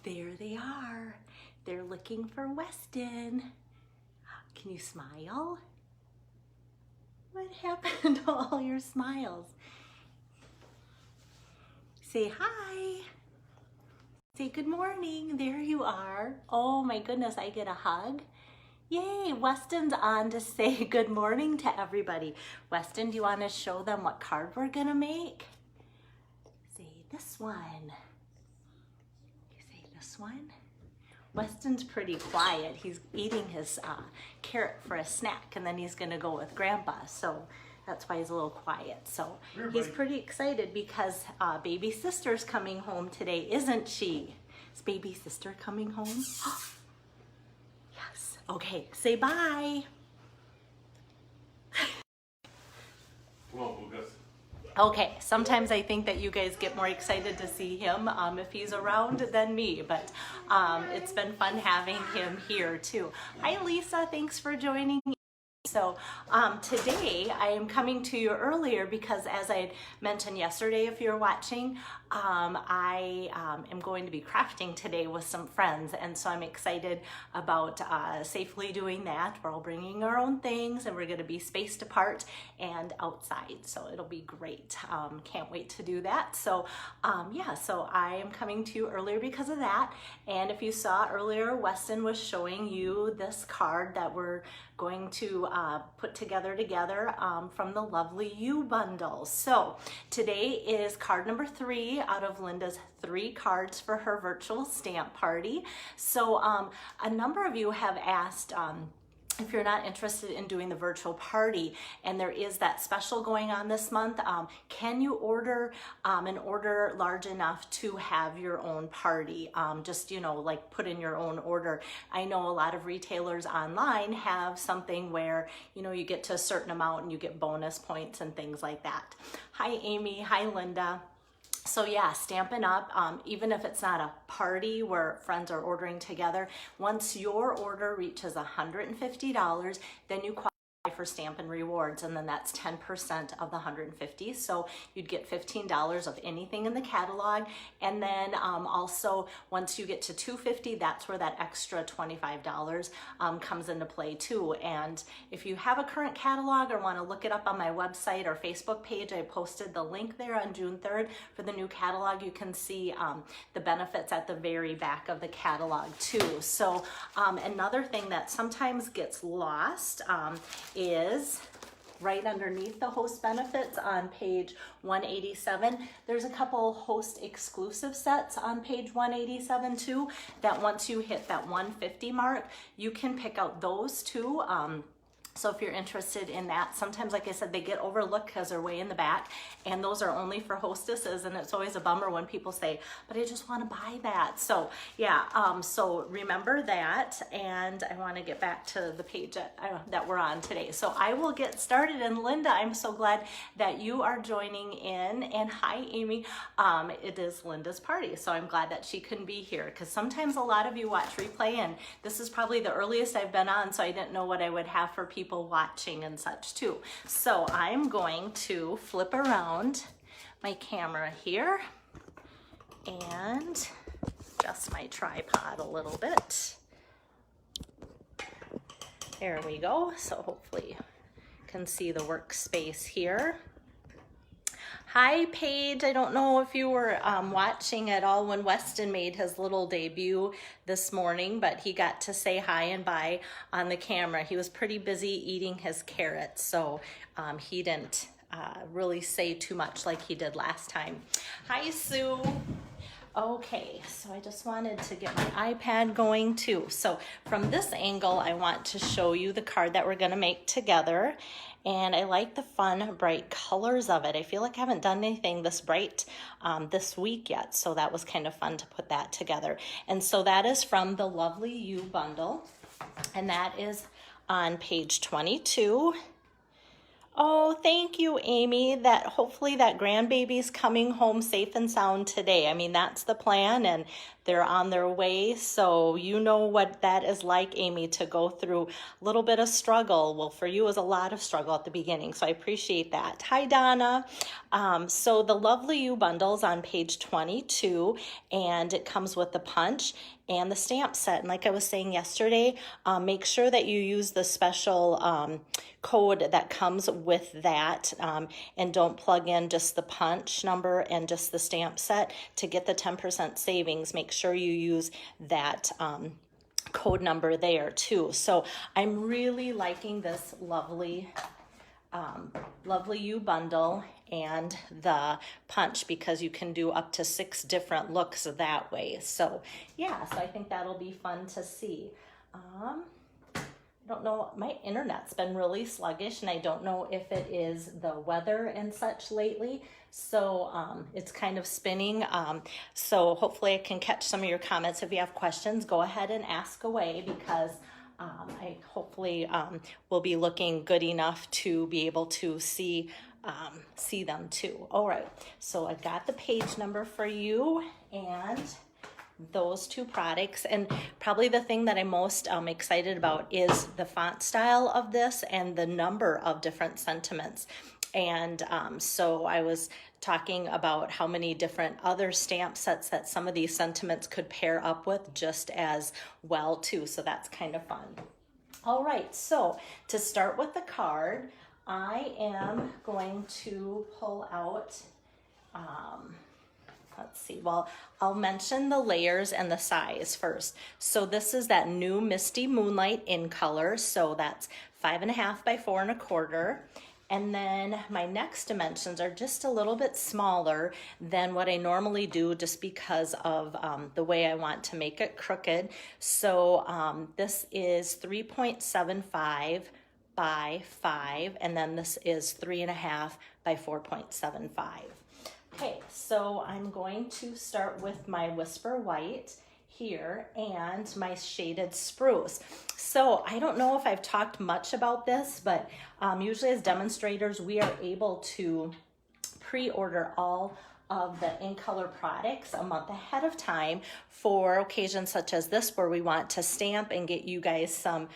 There they are. They're looking for Weston. Can you smile? What happened to all your smiles? Say hi. Say good morning. There you are. Oh my goodness, I get a hug. Yay, Weston's on to say good morning to everybody. Weston, do you want to show them what card we're going to make? Say this one. You say this one? Weston's pretty quiet. He's eating his carrot for a snack, and then he's going to go with Grandpa. So that's why he's a little quiet. So he's pretty excited because baby sister's coming home today, isn't she? Is baby sister coming home? Yes. Okay, say bye. Okay, sometimes I think that you guys get more excited to see him if he's around than me, but it's been fun having him here too. Hi Lisa, thanks for joining me. So today I am coming to you earlier because, as I mentioned yesterday, if you're watching, I am going to be crafting today with some friends, and so I'm excited about safely doing that. We're all bringing our own things, and we're going to be spaced apart and outside, so it'll be great. Can't wait to do that. So yeah, so I am coming to you earlier because of that. And if you saw earlier, Weston was showing you this card that we're going to put together from the Lovely You bundle. So today is card number 3 out of Linda's 3 cards for her virtual stamp party. So a number of you have asked if you're not interested in doing the virtual party, and there is that special going on this month, can you order an order large enough to have your own party? Just, you know, like put in your own order. I know a lot of retailers online have something where, you know, you get to a certain amount and you get bonus points and things like that. Hi, Amy. Hi, Linda. So yeah, Stampin' Up, even if it's not a party where friends are ordering together, once your order reaches $150, then you qualify for Stampin' Rewards, and then that's 10% of the $150. So you'd get $15 of anything in the catalog. And then also once you get to $250, that's where that extra $25 comes into play too. And if you have a current catalog or want to look it up on my website or Facebook page, I posted the link there on June 3rd for the new catalog. You can see the benefits at the very back of the catalog too. So another thing that sometimes gets lost is right underneath the host benefits on page 187. There's a couple host exclusive sets on page 187 too, that once you hit that 150 mark, you can pick out those too. So if you're interested in that, sometimes, like I said, they get overlooked because they're way in the back, and those are only for hostesses, and it's always a bummer when people say, but I just want to buy that. So yeah, so remember that, and I want to get back to the page that we're on today. So I will get started, and Linda, I'm so glad that you are joining in, and hi, Amy. It is Linda's party, so I'm glad that she couldn't be here, because sometimes a lot of you watch replay, and this is probably the earliest I've been on, so I didn't know what I would have for people watching and such too. So I'm going to flip around my camera here and adjust my tripod a little bit. There we go. So hopefully you can see the workspace here. Hi, Paige. I don't know if you were watching at all when Weston made his little debut this morning, but he got to say hi and bye on the camera. He was pretty busy eating his carrots, so he didn't really say too much like he did last time. Hi, Sue. Okay, so I just wanted to get my iPad going too. So from this angle, I want to show you the card that we're gonna make together. And I like the fun, bright colors of it. I feel like I haven't done anything this bright this week yet, so that was kind of fun to put that together. And so that is from the Lovely You bundle, and that is on page 22 Oh, thank you, Amy. That hopefully that grandbaby's coming home safe and sound today. I mean, that's the plan, and they're on their way. So you know what that is like, Amy, to go through a little bit of struggle. Well, for you, it was a lot of struggle at the beginning. So I appreciate that. Hi, Donna. So the Lovely You bundle's on page 22, and it comes with the punch and the stamp set. And like I was saying yesterday, make sure that you use the special code that comes with that, and don't plug in just the punch number and just the stamp set to get the 10% savings. Make sure you use that code number there too. So I'm really liking this Lovely You bundle and the punch, because you can do up to 6 different looks that way. So yeah, so I think that'll be fun to see. I don't know, my internet's been really sluggish, and I don't know if it is the weather and such lately. So it's kind of spinning. So hopefully I can catch some of your comments. If you have questions, go ahead and ask away, because I hopefully will be looking good enough to be able to see them too. All right, so I got the page number for you and those 2 products, and probably the thing that I'm most excited about is the font style of this and the number of different sentiments. And so I was talking about how many different other stamp sets that some of these sentiments could pair up with just as well too, so that's kind of fun. All right, so to start with the card, I am going to pull out let's see, well, I'll mention the layers and the size first. So this is that new Misty Moonlight in color. So that's 5.5 by 4 1/4. And then my next dimensions are just a little bit smaller than what I normally do, just because of the way I want to make it crooked. So this is 3.75 by 5, and then this is 3.5 by 4.75. Okay, so I'm going to start with my Whisper White here and my Shaded Spruce. So I don't know if I've talked much about this, but usually as demonstrators, we are able to pre-order all of the in color products a month ahead of time for occasions such as this, where we want to stamp and get you guys some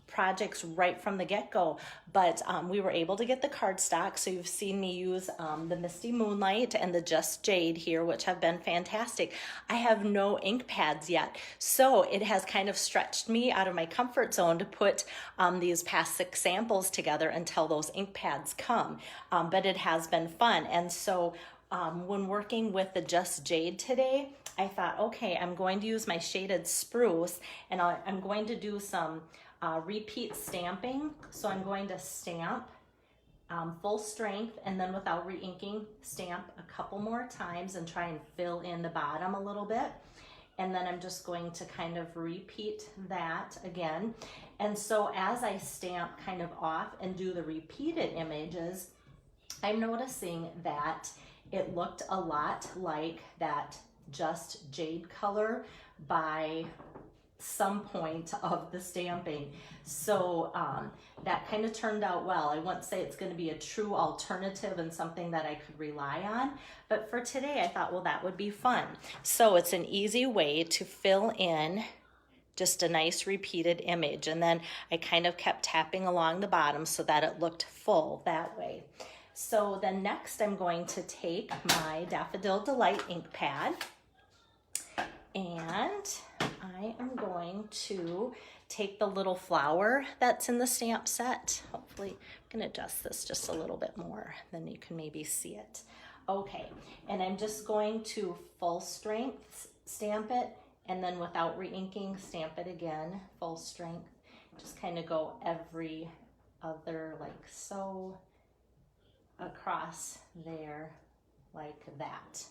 projects right from the get-go. But we were able to get the cardstock, so you've seen me use the Misty Moonlight and the Just Jade here, which have been fantastic. I have no ink pads yet, so it has kind of stretched me out of my comfort zone to put these past 6 samples together until those ink pads come, but it has been fun. And so when working with the Just Jade today, I thought, okay, I'm going to use my Shaded Spruce, and I'm going to do some repeat stamping. So I'm going to stamp full strength, and then without re-inking, stamp a couple more times and try and fill in the bottom a little bit. And then I'm just going to kind of repeat that again. And so as I stamp kind of off and do the repeated images, I'm noticing that it looked a lot like that Just Jade color by some point of the stamping. So that kind of turned out well. I wouldn't say it's going to be a true alternative and something that I could rely on, but for today I thought, well, that would be fun. So it's an easy way to fill in just a nice repeated image, and then I kind of kept tapping along the bottom so that it looked full that way. So then next I'm going to take my Daffodil Delight ink pad, and I am going to take the little flower that's in the stamp set. Hopefully I can adjust this just a little bit more, then you can maybe see it. Okay, and I'm just going to full strength stamp it, and then without re-inking, stamp it again, full strength. Just kind of go every other, like so, across there like that.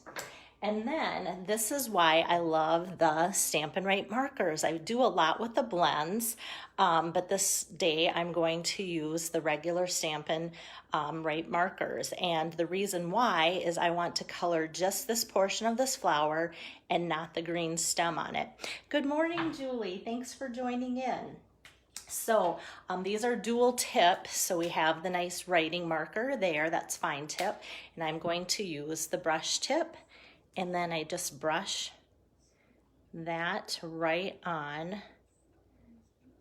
And then this is why I love the Stampin' Write markers. I do a lot with the blends, but this day I'm going to use the regular Stampin' Write markers. And the reason why is I want to color just this portion of this flower and not the green stem on it. Good morning, Julie. Thanks for joining in. So these are dual tip, so we have the nice writing marker there, that's fine tip, and I'm going to use the brush tip, and then I just brush that right on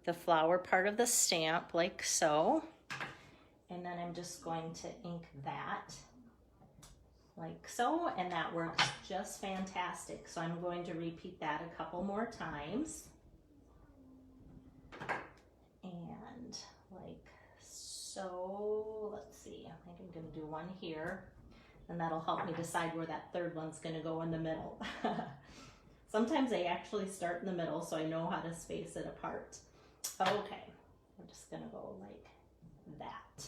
the flower part of the stamp like so, and then I'm just going to ink that like so, and that works just fantastic. So I'm going to repeat that a couple more times. And like so, let's see, I think I'm gonna do one here, and that'll help me decide where that third one's gonna go in the middle. Sometimes I actually start in the middle so I know how to space it apart. Okay, I'm just gonna go like that.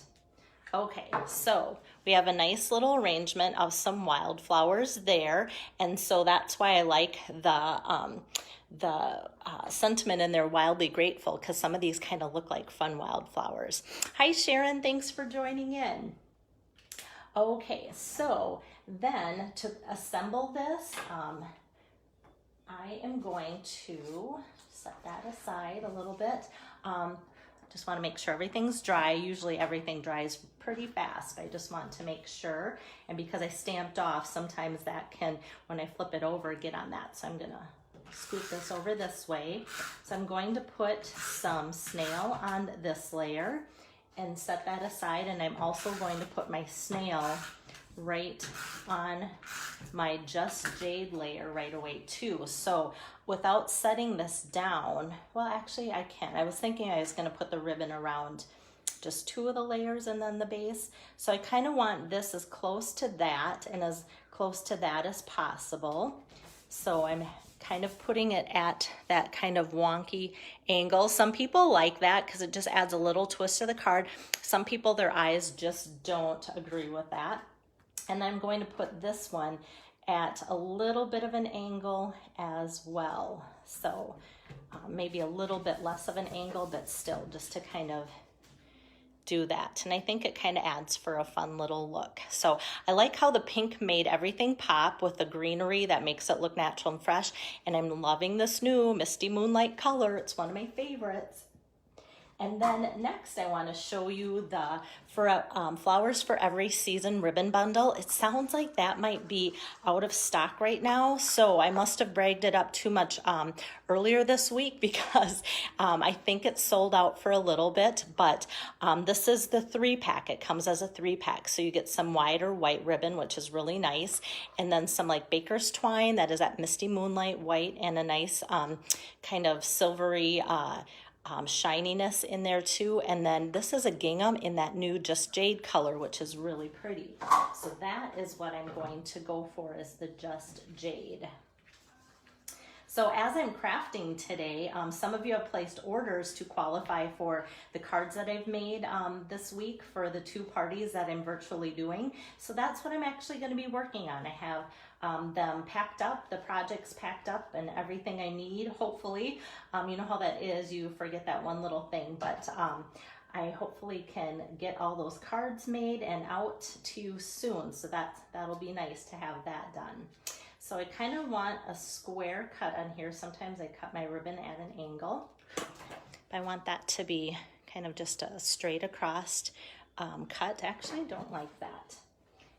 Okay, so we have a nice little arrangement of some wildflowers there, and so that's why I like the sentiment in there, wildly grateful, because some of these kind of look like fun wildflowers. Hi Sharon, thanks for joining in. Okay, so then to assemble this, I am going to set that aside a little bit. Just want to make sure everything's dry. Usually everything dries pretty fast. I just want to make sure, and because I stamped off, sometimes that can, when I flip it over, get on that. So I'm gonna scoot this over this way. So I'm going to put some snail on this layer and set that aside, and I'm also going to put my snail right on my Just Jade layer right away too. So without setting this down, well actually I can. I was thinking I was going to put the ribbon around just two of the layers and then the base. So I kind of want this as close to that and as close to that as possible. So I'm kind of putting it at that kind of wonky angle. Some people like that because it just adds a little twist to the card. Some people, their eyes just don't agree with that. And I'm going to put this one at a little bit of an angle as well. So maybe a little bit less of an angle, but still just to kind of do that. And I think it kind of adds for a fun little look. So I like how the pink made everything pop with the greenery that makes it look natural and fresh. And I'm loving this new Misty Moonlight color. It's one of my favorites. And then next I want to show you the Flowers for Every Season ribbon bundle. It sounds like that might be out of stock right now, so I must have bragged it up too much earlier this week because I think it's sold out for a little bit, but this is the 3-pack. It comes as a 3-pack, so you get some wider white ribbon, which is really nice, and then some like baker's twine that is that Misty Moonlight white, and a nice kind of silvery shininess in there too. And then this is a gingham in that new Just Jade color, which is really pretty. So that is what I'm going to go for, is the Just Jade. So as I'm crafting today, some of you have placed orders to qualify for the cards that I've made this week for the 2 parties that I'm virtually doing. So that's what I'm actually going to be working on. I have them packed up, the projects packed up, and everything I need, hopefully. You know how that is, you forget that one little thing, but I hopefully can get all those cards made and out to you soon. So that'll be nice to have that done. So I kind of want a square cut on here. Sometimes I cut my ribbon at an angle. I want that to be kind of just a straight across cut. Actually, I don't like that.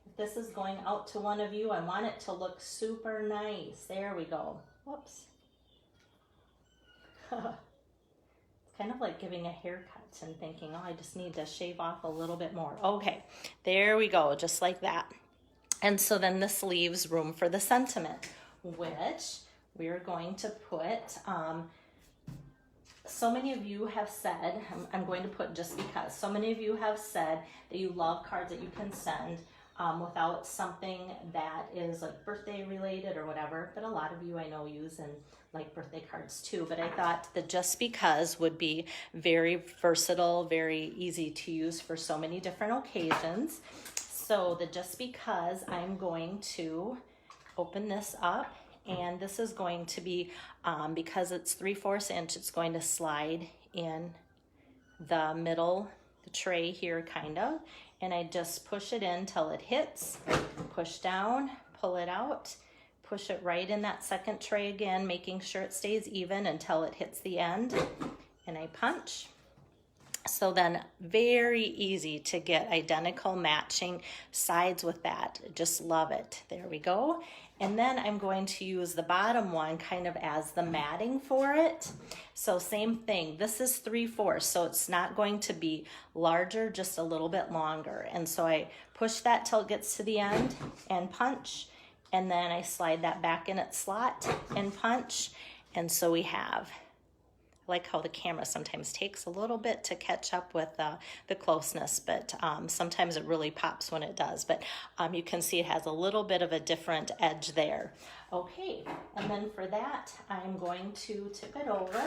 If this is going out to one of you, I want it to look super nice. There we go. Whoops. It's kind of like giving a haircut and thinking, oh, I just need to shave off a little bit more. Okay, there we go, just like that. And so then this leaves room for the sentiment, which we're going to put, so many of you have said, I'm going to put just because, so many of you have said that you love cards that you can send without something that is like birthday related or whatever, but a lot of you I know use and like birthday cards too, but I thought the Just Because would be very versatile, very easy to use for so many different occasions. So the Just Because, I'm going to open this up, and this is going to be, because it's 3/4 inch, it's going to slide in the middle, the tray here kind of, and I just push it in till it hits, push down, pull it out, push it right in that second tray again, making sure it stays even until it hits the end, and I punch, So then very easy to get identical matching sides with that. Just love it. There we go. And then I'm going to use the bottom one kind of as the matting for it. So same thing, this is 3/4, so it's not going to be larger, just a little bit longer. And so I push that till it gets to the end and punch, and then I slide that back in its slot and punch. And so we have, I like how the camera sometimes takes a little bit to catch up with the closeness, but sometimes it really pops when it does. But you can see it has a little bit of a different edge there. Okay, and then for that, I'm going to tip it over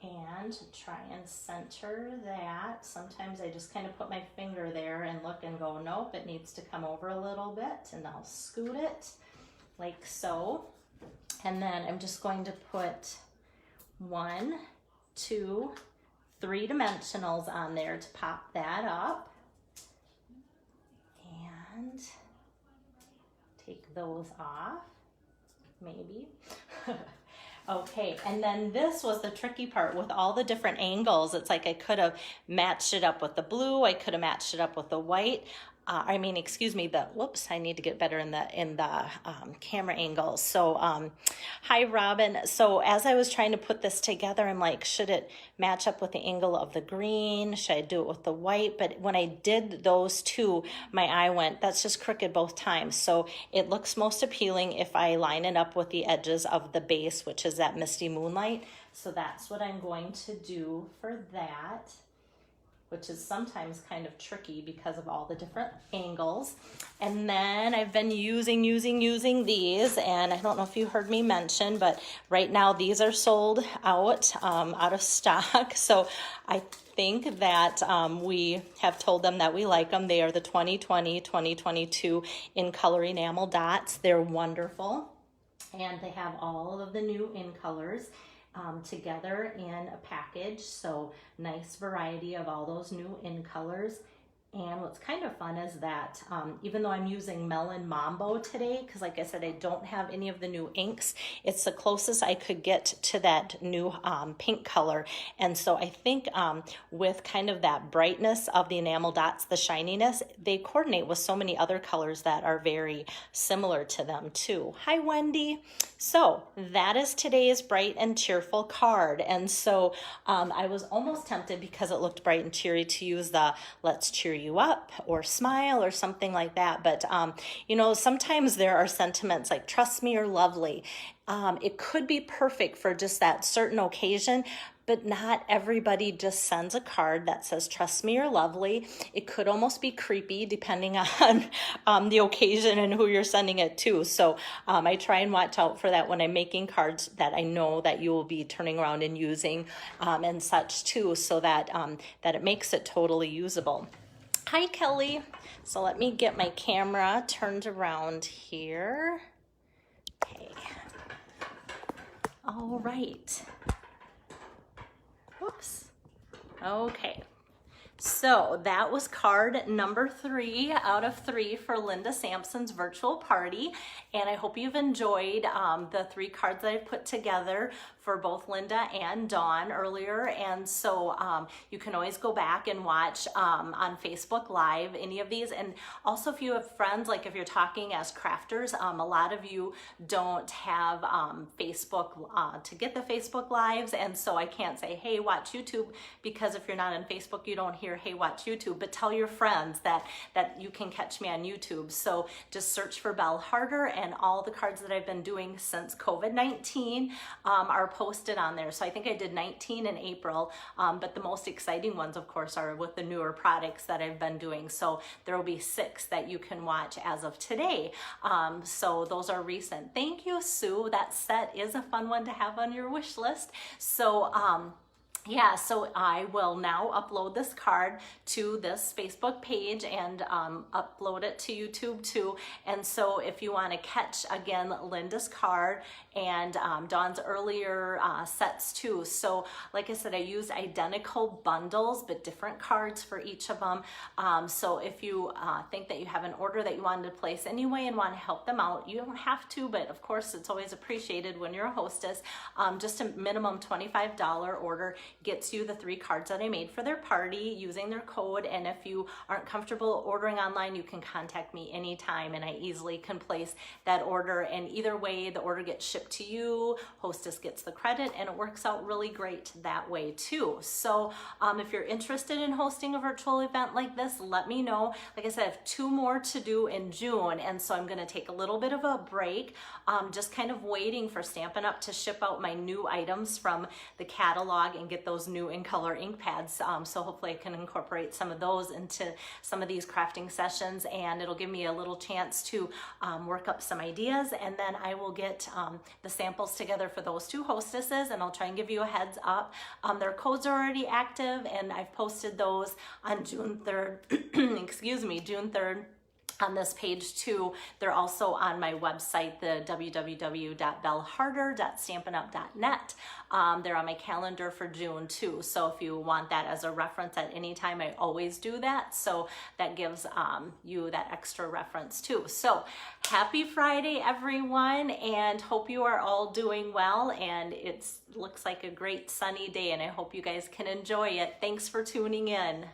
and try and center that. Sometimes I just kind of put my finger there and look and go, nope, it needs to come over a little bit, and I'll scoot it like so. And then I'm just going to put 1, 2, 3 dimensionals on there to pop that up. And take those off, maybe. Okay, and then this was the tricky part with all the different angles. It's like I could have matched it up with the blue, I could have matched it up with the white. Whoops, I need to get better in the camera angles. So, hi Robin. So as I was trying to put this together, I'm like, should it match up with the angle of the green? Should I do it with the white? But when I did those two, my eye went, that's just crooked both times. So it looks most appealing if I line it up with the edges of the base, which is that Misty Moonlight. So that's what I'm going to do for that, which is sometimes kind of tricky because of all the different angles. And then I've been using these, and I don't know if you heard me mention, but right now these are sold out of stock. So I think that we have told them that we like them. They are the 2020-2022 in color enamel dots. They're wonderful, and they have all of the new in colors together in a package, so nice variety of all those new in colors. And what's kind of fun is that even though I'm using Melon Mambo today, because like I said, I don't have any of the new inks, it's the closest I could get to that new pink color. And so I think with kind of that brightness of the enamel dots, the shininess, they coordinate with so many other colors that are very similar to them too. Hi, Wendy. So that is today's bright and cheerful card. And so I was almost tempted, because it looked bright and cheery, to use the Let's Cheer You Up or Smile or something like that. But, you know, sometimes there are sentiments like trust me or lovely. It could be perfect for just that certain occasion, but not everybody just sends a card that says trust me or lovely. It could almost be creepy depending on the occasion and who you're sending it to. So I try and watch out for that when I'm making cards that I know that you will be turning around and using and such too, so that, that it makes it totally usable. Hi, Kelly. So let me get my camera turned around here. Okay. All right. Whoops. Okay. So that was card number 3 out of 3 for Linda Sampson's virtual party. And I hope you've enjoyed the 3 cards that I put together for both Linda and Dawn earlier. And so you can always go back and watch on Facebook Live any of these. And also if you have friends, like if you're talking as crafters, a lot of you don't have Facebook to get the Facebook Lives. And so I can't say, hey, watch YouTube, because if you're not on Facebook, you don't hear, hey, watch YouTube. But tell your friends that you can catch me on YouTube. So just search for Belle Harder, and all the cards that I've been doing since COVID-19 are posted on there. So I think I did 19 in April, but the most exciting ones, of course, are with the newer products that I've been doing. So there will be 6 that you can watch as of today. So those are recent. Thank you, Sue. That set is a fun one to have on your wish list. So yeah, so I will now upload this card to this Facebook page and upload it to YouTube too. And so if you want to catch, again, Linda's card and Dawn's earlier sets too. So like I said, I used identical bundles, but different cards for each of them. So if you think that you have an order that you wanted to place anyway and want to help them out, you don't have to, but of course it's always appreciated when you're a hostess. Just a minimum $25 order gets you the 3 cards that I made for their party using their code. And if you aren't comfortable ordering online, you can contact me anytime and I easily can place that order. And either way, the order gets shipped to you, Hostess gets the credit, and it works out really great that way too. So if you're interested in hosting a virtual event like this, let me know. Like I said, I have 2 more to do in June, and so I'm going to take a little bit of a break, just kind of waiting for Stampin' Up! To ship out my new items from the catalog and get those new in color ink pads. So hopefully I can incorporate some of those into some of these crafting sessions, and it'll give me a little chance to work up some ideas, and then I will get the samples together for those 2 hostesses, and I'll try and give you a heads up. Their codes are already active, and I've posted those on June 3rd, excuse me, June 3rd. On this page too. They're also on my website, the www.belleharder.stampinup.net. They're on my calendar for June too. So if you want that as a reference at any time, I always do that. So that gives you that extra reference too. So happy Friday, everyone, and hope you are all doing well. And it looks like a great sunny day, and I hope you guys can enjoy it. Thanks for tuning in.